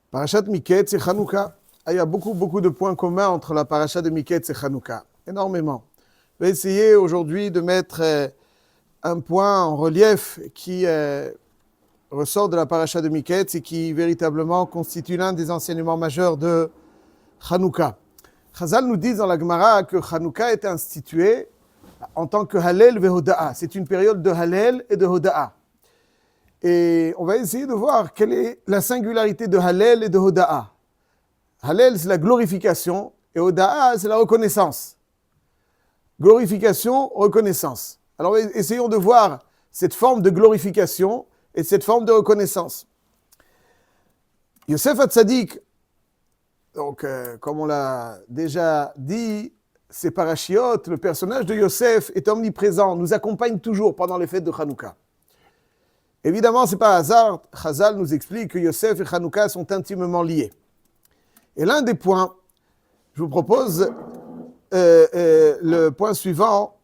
Parashat Miketz et Hanouka. Il y a beaucoup de points communs entre la parashat de Miketz et Hanouka. Énormément. Je vais essayer aujourd'hui de mettre un point en relief qui ressort de la parashat de Miketz et qui véritablement constitue l'un des enseignements majeurs de Hanouka. Chazal nous dit dans la Gemara que Hanouka est institué en tant que Hallel ve Hoda'a. C'est une période de Hallel et de Hoda'a. Et on va essayer de voir quelle est la singularité de Hallel et de Hoda'a. Hallel, c'est la glorification, et Hoda'a, c'est la reconnaissance. Glorification, reconnaissance. Alors, essayons de voir cette forme de glorification et cette forme de reconnaissance. Yosef Hatzadik, donc, comme on l'a déjà dit, c'est Parashiot, le personnage de Yosef est omniprésent, nous accompagne toujours pendant les fêtes de Hanouka. Évidemment, ce n'est pas un hasard, Chazal nous explique que Yosef et Hanouka sont intimement liés. Et l'un des points, je vous propose le point suivant,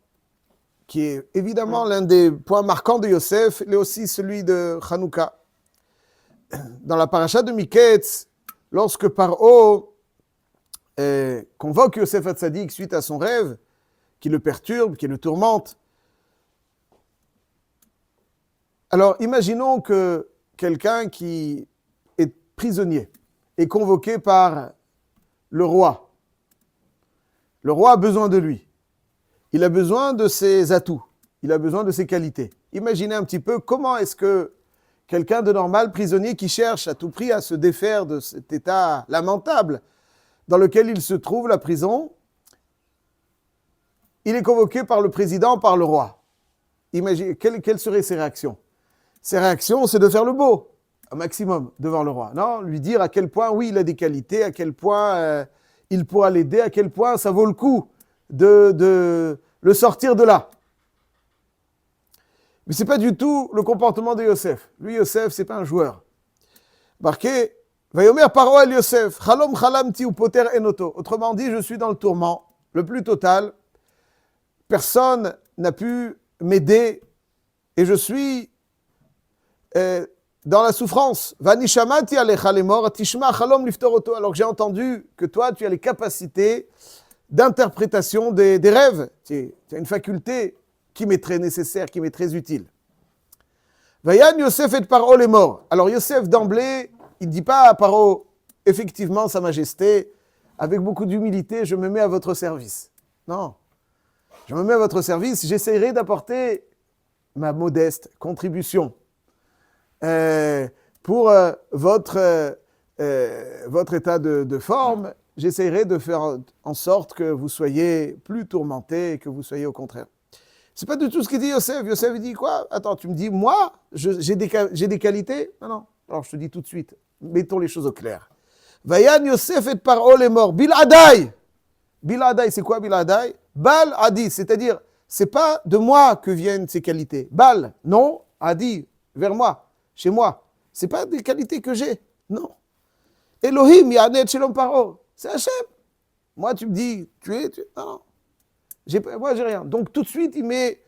qui est évidemment l'un des points marquants de Yosef, et aussi celui de Hanouka. Dans la paracha de Miketz, lorsque Paro convoque Yosef Hatzadik suite à son rêve, qui le perturbe, qui le tourmente, alors, imaginons que quelqu'un qui est prisonnier est convoqué par le roi. Le roi a besoin de lui. Il a besoin de ses atouts. Il a besoin de ses qualités. Imaginez un petit peu comment est-ce que quelqu'un de normal, prisonnier, qui cherche à tout prix à se défaire de cet état lamentable dans lequel il se trouve, la prison, il est convoqué par le président, par le roi. Imaginez, quelles seraient ses réactions ? Ses réactions, c'est de faire le beau, un maximum, devant le roi. Non, lui dire à quel point, oui, il a des qualités, à quel point il pourra l'aider, à quel point ça vaut le coup de le sortir de là. Mais ce n'est pas du tout le comportement de Yosef. Lui, Yosef, ce n'est pas un joueur. Marqué, Vayomer Paro el Yosef, Chalom chalamti ou poter enoto. Autrement dit, je suis dans le tourment, le plus total. Personne n'a pu m'aider et je suis dans la souffrance. Vanishamati alecha lemor, tishma chalom liftor oto. Alors que j'ai entendu que toi, tu as les capacités d'interprétation des rêves. Tu as une faculté qui m'est très nécessaire, qui m'est très utile. Vayan Yosef et Paro lemor. Alors Yosef, d'emblée, il ne dit pas à Paro, effectivement, Sa Majesté, avec beaucoup d'humilité, je me mets à votre service. Non. Je me mets à votre service, j'essaierai d'apporter ma modeste contribution. Pour votre état de forme, j'essaierai de faire en sorte que vous soyez plus tourmenté et que vous soyez au contraire. C'est pas du tout ce qu'il dit Yosef. Yosef dit quoi ? Attends, tu me dis, moi, j'ai des qualités ? Non. Alors je te dis tout de suite, mettons les choses au clair. Vayan Yosef et Paro les morts. Biladai. Biladai, c'est quoi Biladai ? Bal Adi, c'est-à-dire, c'est pas de moi que viennent ces qualités. Bal, non, Adi, vers moi. Chez moi. Ce n'est pas des qualités que j'ai. Non. Elohim, Yanet, Shalom Paro. C'est Hachem. Moi, tu me dis, tu es. Non. Moi, j'ai rien. Donc, tout de suite, il met.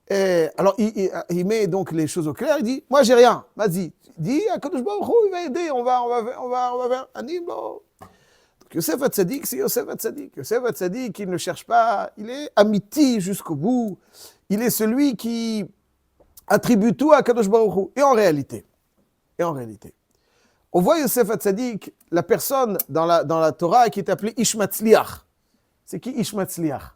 Il met donc les choses au clair. Il dit, moi, j'ai rien. Vas-y. Dis, Akadosh Baruch Hu, il va aider. On va vers Anim. Donc, Yosef Hatzadik, c'est Yosef Hatzadik. Yosef Hatzadik, il ne cherche pas. Il est amiti jusqu'au bout. Il est celui qui attribue tout à Kadosh Baruch Hu. Et en réalité, on voit Yosef Hatzadik, la personne dans la Torah qui est appelée Ish Matzliach. C'est qui Ish Matzliach ?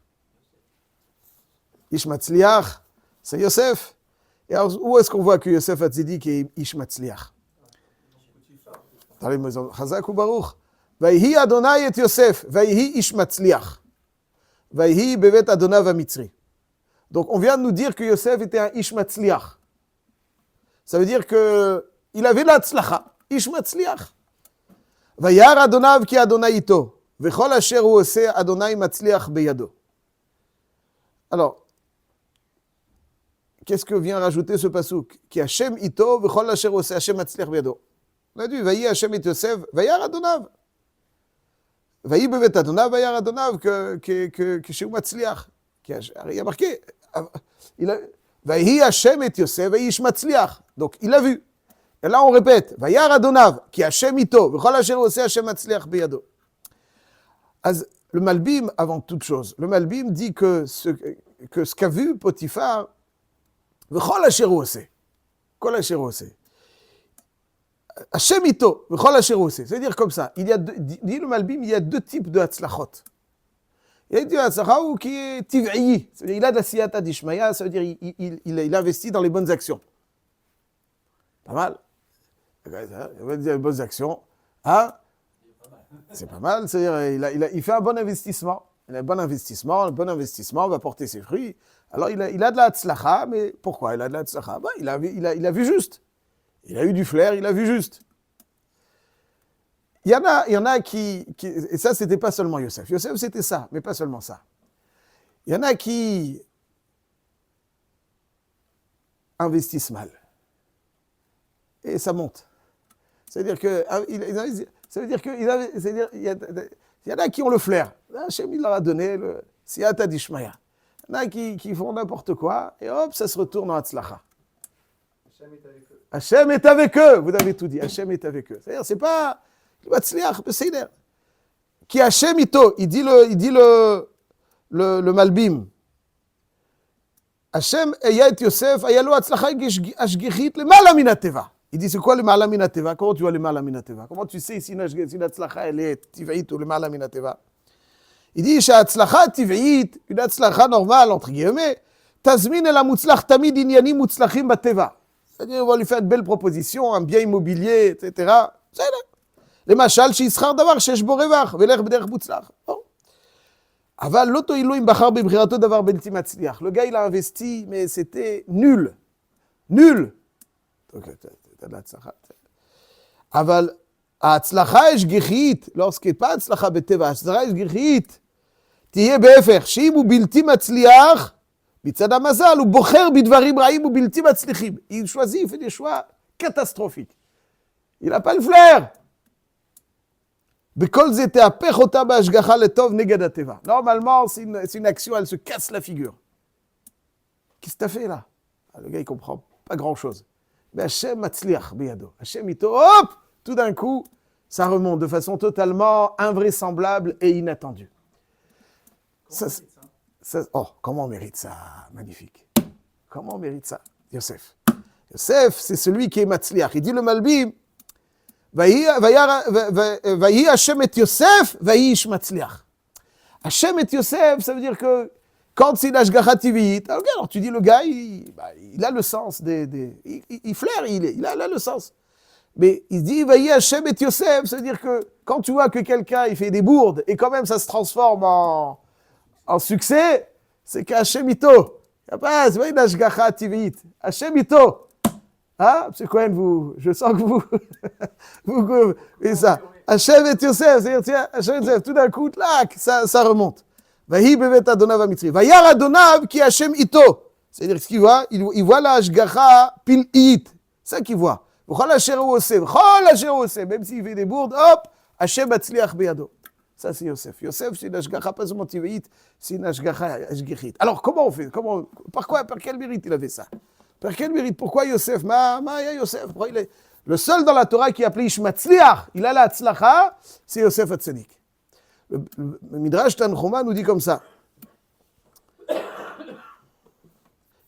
Ish Matzliach, c'est Yosef. Et alors, où est-ce qu'on voit que Yosef Hatzadik est Ish Matzliach ? Dans les maisons, Chazak ou Baruch. Vayhi Adonai et Yosef, Vayhi Ish Matzliach. Vayhi Bevet Adonai Vamitzri. Donc, on vient de nous dire que Yosef était un Ish Matzliach. Ça veut dire qu'il avait l'Atzlacha. Ish Matzliach. Vayar Adonav ki Adonai ito. Vechol asher hu oseh Adonai Matzliach beyado. Alors, qu'est-ce que vient rajouter ce pasuk ? Ki Hashem ito, vechol asher hu oseh Hashem Matzliach beyado. On a dit, Vayi Hashem et Yosef, Vayar Adonav. Vayi bevet Adonav, Vayar Adonav, que chez Matzliach. Il y a marqué, Vayi Hashem et Yosef, Vayi Ish Matzliach. Donc, il l'a vu. Et là, on répète, Vayar Adonav, qui Hashem ito, v'chol asher hu oseh Hashem matzliach biyado. Le Malbim, avant toute chose, le Malbim dit que ce qu'a vu Potiphar, v'chol asher hu oseh, kol asher hu oseh. Hashem ito, v'chol asher hu oseh. C'est-à-dire comme ça, dit le Malbim, il y a deux types de hatzlachot. Il y a du hatzlacha qui est tiv'i, c'est-à-dire il a de la siyata d'Ishmaya, ça veut dire il investit dans les bonnes actions. Pas mal. Il va dire les bonnes actions. Hein? C'est pas mal. C'est-à-dire il fait un bon investissement. Il a un bon investissement. Le bon investissement va porter ses fruits. Alors il a de la tzlacha, mais pourquoi il a de la tzlacha? Il a vu juste. Il a eu du flair, il a vu juste. Il y en a qui et ça c'était pas seulement Yosef. Yosef c'était ça, mais pas seulement ça. Il y en a qui investissent mal. Et ça monte. C'est-à-dire que il y en a qui ont le flair. Hachem, il leur a donné le siyata d'Ishmaya. Il y en a qui font n'importe quoi, et hop, ça se retourne en hatzlacha. Hachem est avec eux. Vous avez tout dit. Hachem est avec eux. C'est-à-dire, c'est pas le hatzliach, c'est l'air. Qui Hachem ito, il dit le Malbim. Hachem eya et Yosef, aya lo hatzlacha ashgichit lemala min hateva. Il dit, c'est quoi le ma'ala min hateva? Comment tu vois le ma'ala min hateva? Comment tu sais si l'hatzlacha, elle est tiv'it ou le ma'ala min hateva? Il dit, שההצלחה הטבעית, une הצלחה normale, entre guillemets, תזמין אל המוצלח תמיד עניינים מוצלחים בטבע. C'est-à-dire, on va lui faire une belle proposition, un bien immobilier, etc. בסדר. למשל, שישכר דבר שיש בו רווח, וילך בדרך מוצלח. אבל לא תועילו אם בחר בבחירתו דבר בלתי מצליח. Le gars, il a investi, mais c'était nul. Nul. Donc, t'as de l'הצלחה. אבל ההצלחה השגיחית, lorsqu'il pas הצלחה בטבע, ההצלחה השגיחית, תהיה בהפך, שאם הוא בלתי מצליח, מצד המזל, הוא בוחר בדברים רעים ובלתי מצליחים. Il choisit, il fait des choix catastrophiques. Il n'a pas le flair. בכל זה תהפך אותה בהשגחה לטוב נגד הטבע. Normalement, c'est une action, elle se casse la figure. Qu'est-ce que tu as fait là? Le gars, il comprend pas grand-chose. Mais Hachem matzliach biyado. Hachem ito, hop, tout d'un coup, ça remonte de façon totalement invraisemblable et inattendue. Comment on mérite ça? Magnifique. Comment on mérite ça? Yosef. Yosef, c'est celui qui est matzliach. Il dit le Malbim, Vayi Hashem et Yosef, vayi ish matzliach. Hashem et Yosef, ça veut dire que quand c'est l'ashgacha tiv'it, alors tu dis le gars, il a le sens il flaire, il a le sens. Mais il dit, Vayi Hashem et Yosef, ça veut dire que quand tu vois que quelqu'un, il fait des bourdes, et quand même ça se transforme en succès, c'est qu'Hachem ito. C'est pas une ashgacha tiv'it. Hachem ito. Hein? C'est quoi, je sens que vous et ça. Hachem et Yosef, c'est-à-dire, Hachem et Yosef, tout d'un coup, clac, ça remonte. Vahi bevet Adonav amitri. Vayar Adonav ki Hachem ito. C'est-à-dire, ce qu'il voit, il voit la ashgacha pil'it. C'est ça qu'il voit. V'chol asher hu oseh, v'chol asher hu oseh. Même s'il fait des bourdes, hop, Hachem matzliach biyado. Ça, c'est Yosef. Yosef, c'est une ashgacha pas seulement tiv'it, c'est une ashgacha ashgichit. Alors, comment on fait? Par quel mérite il a fait ça? Par quel mérite? Pourquoi Yosef? Yosef. Le seul dans la Torah qui est appelé Ish Matzliach, il a la Tzlacha, c'est Yosef Hatzadik. Le Midrash Tanchuma nous dit comme ça.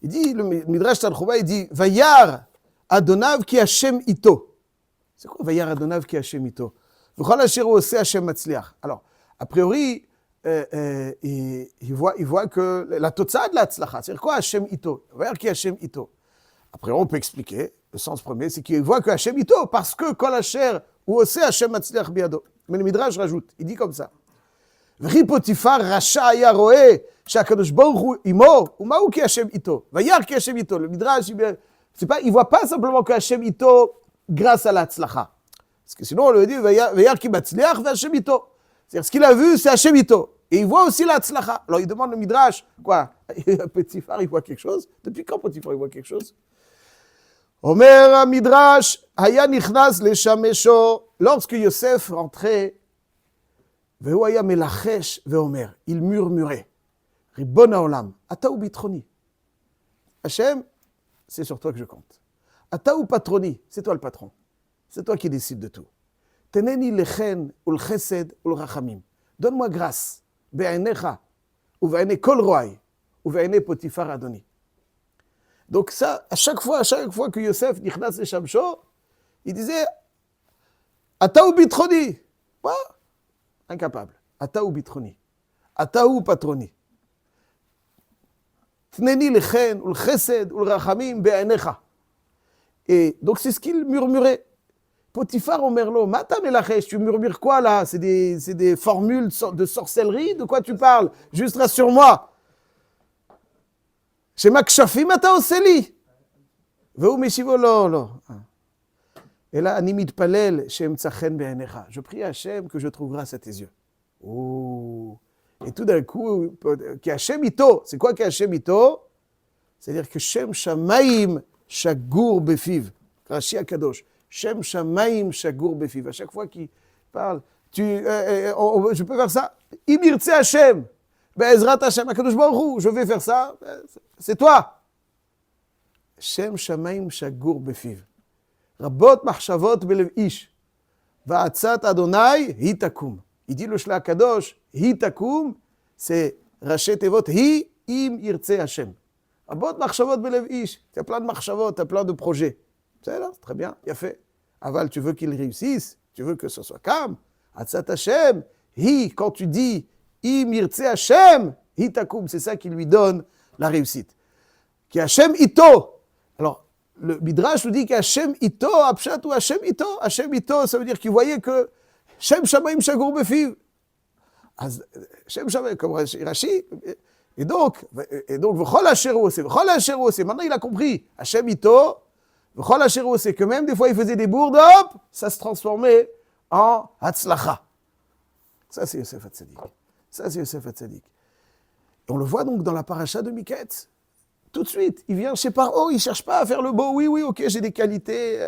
Le Midrash Tanchuma, il dit Vayar Adonav ki Hashem ito. C'est quoi Vayar Adonav ki Hashem ito? V'chol asher hu oseh Hashem Matzliach. Alors, a priori, il voit que la totsa de la tzlacha, c'est-à-dire quoi Hashem ito? Vayar ki Hashem ito. Après, on peut expliquer, le sens premier, c'est qu'il voit que Hashem ito, parce que kol asher hu oseh Hashem matzliach biyado. Mais le Midrash rajoute, il dit comme ça. V'chi Potifar rasha haya roeh she'akadosh baruch hu imo, umahu ki Hashem ito. Vayar ki Hashem ito. Le Midrash, il voit pas simplement que Hashem ito grâce à la tzlacha. Parce que sinon, on lui dit, Vayar ki matzliach v'Hashem ito. C'est-à-dire, ce qu'il a vu, c'est Hashem ito. Et il voit aussi la tzlacha. Alors, il demande le Midrash, quoi? Potifar, il voit quelque chose? Depuis quand Potifar, il voit quelque chose? Omer Midrash, Haya nichnas leshamesho. Lorsque Yosef rentrait, Vehu haya melachesh veomer. Il murmurait. Ribon haolam, ata u bitroni. Hachem, c'est sur toi que je compte. Ata ou patroni, c'est toi le patron. C'est toi qui décides de tout. Teneni lechen ou le chesed ou le rachamim. Donne-moi grâce. Be'ainecha, ou ve'aine kol roai, ou ve'aine potifar adoni. Donc ça, à chaque fois que Yosef nichnas le Shamsho, il disait Ata ou bitroni. Quoi? Incapable. Ata ou bitroni. Ata ou patroni. Tneni lechen ou le chesed ou le rachamim be'ainecha. Et donc c'est ce qu'il murmurait. Potiphar au merlot, Mata Melachesh, tu murmures quoi là? C'est des formules de sorcellerie? De quoi tu parles? Juste rassure-moi. Chez Makshafim, Mata Oseli. Veu Meshivo, lo. Et là, Animid Palel, Shem Tzachen Be'enecha. Je prie à Hachem que je trouve grâce à tes yeux. Oh. Et tout d'un coup, qui Hachem Ito. C'est quoi qui Hachem Ito? C'est-à-dire que Shem Shamaim Shagur Befiv. Rashi Akadosh. Shem Shamaim Shagur Befiv. À chaque fois qu'il parle, je peux faire ça. Imirtse Hashem. Be'ezrat Hashem. Akadosh Baruch Hu. Je vais faire ça. C'est toi. Shem Shamaim Shagur Befiv. Rabot Machshavot Belev Ish. Va'atzat Adonai Hitakum. Il dit le Shla Kadosh. Hitakum. C'est Raché Tevot. Hi im irtse Hashem. Rabot Machshavot Belev Ish. Tu as plein de Machshavot, tu as plein de projets. C'est là, très bien, il a fait. Aval, tu veux qu'il réussisse, tu veux que ce soit calme. Atzat Hashem, hi, quand tu dis, im irtse Hashem, hi takum, c'est ça qui lui donne la réussite. Ki Hashem ito. Alors, le Midrash nous dit qu'Hashem ito, Apshat ou Hashem ito. Hashem ito, ça veut dire qu'il voyait que Shem Shamaim Shagur Befiv. Shem Shamaim, comme Rashi. Et donc, V'chol Asher Hu Oseh, V'chol Asher Hu Oseh. Maintenant, il a compris. Hashem ito. C'est que même des fois il faisait des bourdes, hop, ça se transformait en Hatzlacha. Ça c'est Yosef Hatzadik. Ça c'est Yosef Hatzadik. Et on le voit donc dans la paracha de Miketz. Tout de suite, il vient chez Paro, il ne cherche pas à faire le beau. Oui, ok, j'ai des qualités,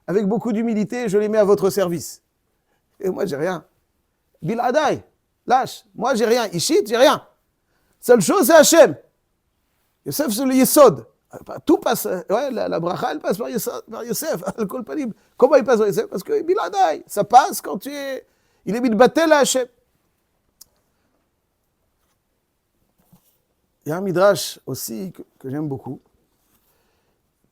avec beaucoup d'humilité, je les mets à votre service. Et moi j'ai rien. Biladai, lâche. Moi j'ai rien. Ishit, j'ai rien. Seule chose c'est Hachem. Yosef c'est le Yesod. Tout passe, ouais, la bracha, elle passe par Yosef, Comment il passe par Yosef? Parce que Biladai, ça passe quand il est mitbatel à Hachem. Il y a un midrash aussi que j'aime beaucoup,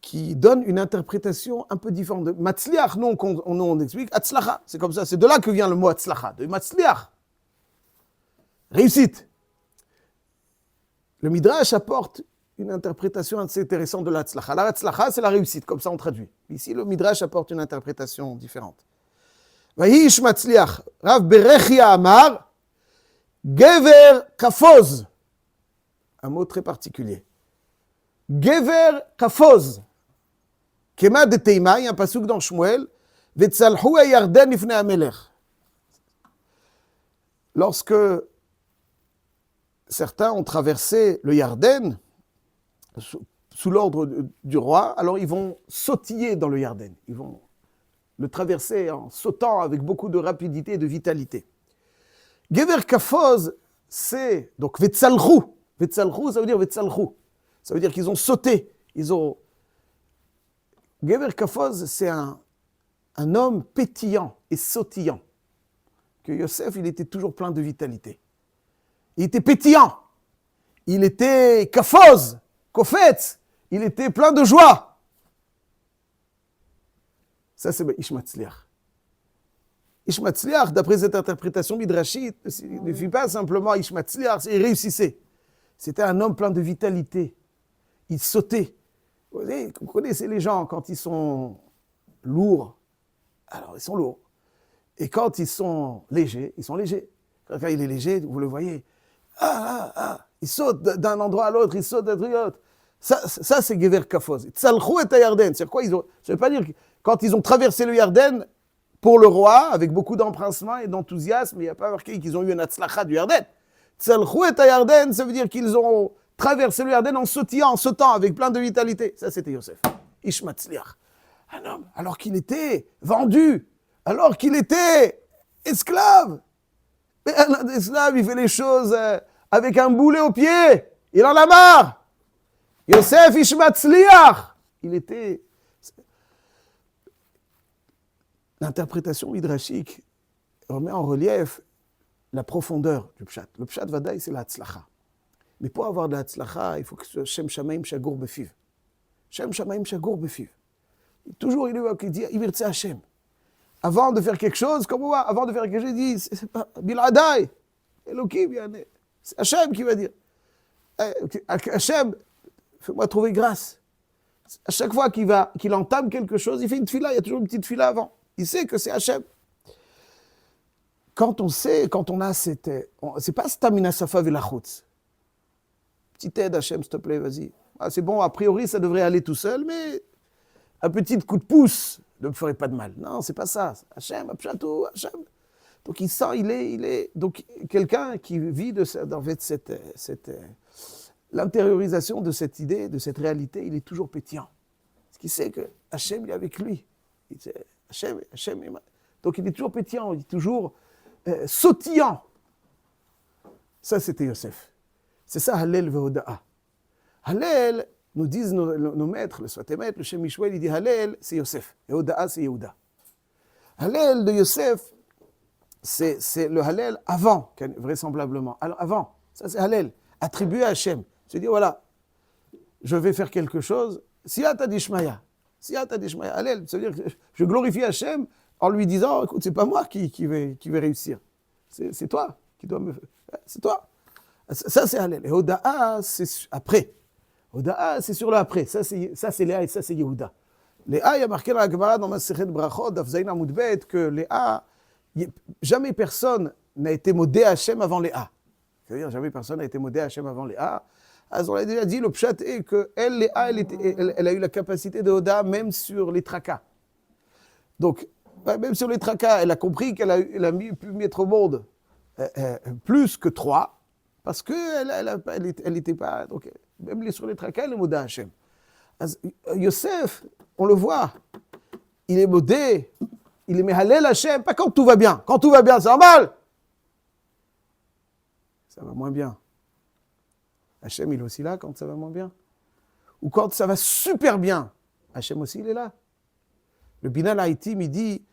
qui donne une interprétation un peu différente de Matzliach. Nous, on explique Hatzlacha, c'est comme ça, c'est de là que vient le mot Hatzlacha, de Matzliach. Réussite. Le midrash apporte une interprétation assez intéressante de l'Hatzlacha. La Hatzlacha, c'est la réussite, comme ça on traduit. Ici, le Midrash apporte une interprétation différente. Vayish Matzliach, Rav Berechia Amar, Gever Kafoz. Un mot très particulier. Gever Kafoz. Kema de Teima, il y a un pasuk dans Shmuel, Vetzalhu Yarden Ifne Amelech. Lorsque certains ont traversé le Yarden, sous l'ordre du roi, alors ils vont sautiller dans le Yarden. Ils vont le traverser en sautant avec beaucoup de rapidité et de vitalité. Gever Kafoz, c'est donc Vetzalchu. Vetzalchu, ça veut dire Vetzalchu. Ça veut dire qu'ils ont sauté. Gever Kafoz, c'est un homme pétillant et sautillant. Que Yosef, il était toujours plein de vitalité. Il était pétillant. Il était Kafoz. Kofetz, il était plein de joie. Ça, c'est Ish Matzliach. Ish Matzliach, d'après cette interprétation midrashite, ne fut pas simplement Ish Matzliach, il réussissait. C'était un homme plein de vitalité. Il sautait. Vous connaissez les gens, quand ils sont lourds, alors ils sont lourds. Et quand ils sont légers, ils sont légers. Quand il est léger, vous le voyez. Il saute d'un endroit à l'autre, il saute d'un truc à l'autre. Ça c'est Gever Kafoz. Tzalchou et Yarden. C'est quoi? Ça ne veut pas dire que quand ils ont traversé le Yarden pour le roi, avec beaucoup d'empressement et d'enthousiasme, il n'y a pas marqué qu'ils ont eu un Hatzlacha du Yarden. Tzalchou et Yarden, ça veut dire qu'ils ont traversé le Yarden en sautant avec plein de vitalité. Ça c'était Yosef. Ish Matzliach. Un homme, alors qu'il était vendu, alors qu'il était esclave. Mais un esclave, il fait les choses avec un boulet au pied. Il en a marre. Yosef Ish Matzliach. Il était... l'interprétation midrashique remet en relief la profondeur du pshat. Le pshat vadaï, c'est la tzlacha. Mais pour avoir de la tzlacha, il faut que ce Shem Shamaim Shagour Befiv. Shem Shamaim Shagour Befiv. Toujours, il dit, Imirtse Hashem. Avant de faire quelque chose, comme on voit, avant de faire quelque chose, il dit, c'est pas Biladai, Elohim, c'est Hashem qui va dire. Hashem, fais-moi trouver grâce. À chaque fois qu'il entame quelque chose, il fait une tefila, il y a toujours une petite tefila avant. Il sait que c'est Hashem. Quand on sait, quand on a cette... c'est pas stamina safa velachutz. Petite aide, Hashem, s'il te plaît, vas-y. Ah, c'est bon, a priori, ça devrait aller tout seul, mais un petit coup de pouce ne me ferait pas de mal. Non, c'est pas ça. Hashem, Apshatou, Hashem. Donc il sent, il est... Donc quelqu'un qui vit en fait, l'intériorisation de cette idée, de cette réalité, il est toujours pétillant. Parce qu'il sait que Hashem, il est avec lui. Il sait, Hashem, donc il est toujours pétillant, il est toujours sautillant. Ça, c'était Yosef. C'est ça, Hallel ve'hoda'a. Hallel, nous disent nos maîtres, le Sfatemet, le Shem Mishwel, il dit Hallel, c'est Yosef. Et Hoda'a, c'est Yehuda. Hallel de Yosef, c'est le Hallel avant, vraisemblablement. Alors avant, ça c'est Hallel, attribué à Hashem. Se dire, voilà, je vais faire quelque chose, Siyata Dishmaya, Hallel, ça veut dire que je glorifie Hashem en lui disant, écoute, c'est pas moi qui vais réussir. C'est toi qui dois me... C'est toi. Ça, c'est Hallel. Et Hoda'a, c'est après. Hoda'a, c'est sur le après. Ça, c'est Léa et ça, c'est Yehuda. Léa, il y a marqué dans la Gemara, dans Masechet Brachot, Daf Zayin Amud Bet, que Léa, jamais personne n'a été modé à Hashem avant Léa. C'est-à-dire, jamais personne n'a été modé à Hashem avant Léa. Alors, on a déjà dit, le pshat est que Léa, elle a eu la capacité de Hoda'a même sur les tracas. Donc, même sur les tracas, elle a compris qu'elle a pu mettre au monde plus que 3, parce qu'elle n'était pas... Donc, même sur les tracas, elle est modée à Hashem. Yosef, on le voit, il est modé, il est méhalel Hashem, pas quand tout va bien. Quand tout va bien, c'est normal. Ça va moins bien. Hashem, il est aussi là quand ça va moins bien. Ou quand ça va super bien, Hashem aussi, il est là. Le Binal Haïtim, il dit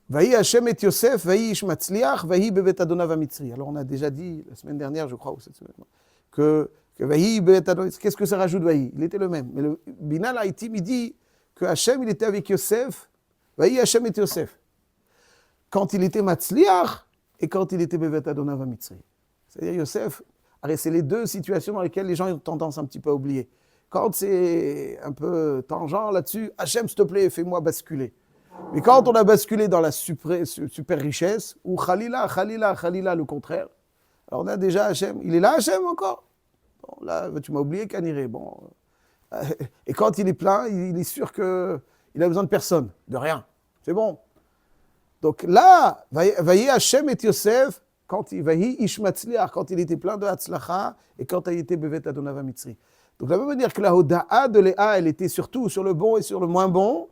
Vahi Hashem et Yosef, Vahi Ish Matzliach, Vahi Bevet Adonav Mitzri. Alors on a déjà dit la semaine dernière, je crois, ou cette semaine, que Vahi Bevet Adonav, qu'est-ce que ça rajoute Vahi? Il était le même. Mais le Binal Haïtim, il dit que Hashem, il était avec Yosef, Vahi Hashem et Yosef. Quand il était Matzliach et quand il était Bevet Adonav Mitzri. C'est-à-dire Yosef, c'est les deux situations dans lesquelles les gens ont tendance un petit peu à oublier. Quand c'est un peu tangent là-dessus, Hashem, s'il te plaît, fais-moi basculer. Mais quand on a basculé dans la super richesse, ou Khalila, le contraire, alors on a déjà Hashem. Il est là, Hashem, encore? Bon, là, tu m'as oublié, Kaniré. Bon. Et quand il est plein, il est sûr qu'il a besoin de personne, de rien. C'est bon. Donc là, Vayi Hashem et Yosef, quand il était plein de Hatzlacha, et quand il était Bevet Adonav Mitzri. Donc, de la même manière que la Hoda'a de Léa, elle était surtout sur le bon et sur le moins bon,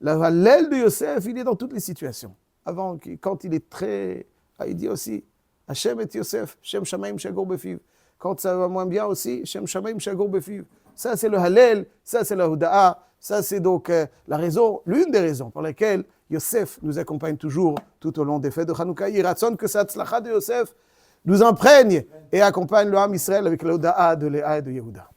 la Hallel de Yosef, il est dans toutes les situations. Avant, quand il est très... il dit aussi, Hashem et Yosef, Shem Shamaim Shagour Befiv. Quand ça va moins bien aussi, Shem Shamaim Shagour Befiv. Ça, c'est le Hallel, ça, c'est la Hoda'a. Ça, c'est donc la raison, l'une des raisons pour lesquelles Yosef nous accompagne toujours tout au long des fêtes de Hanouka. Il raconte que cette tzlacha de Yosef nous imprègne et accompagne le Ham Israël avec la Hoda'a de Léa et de Yehuda.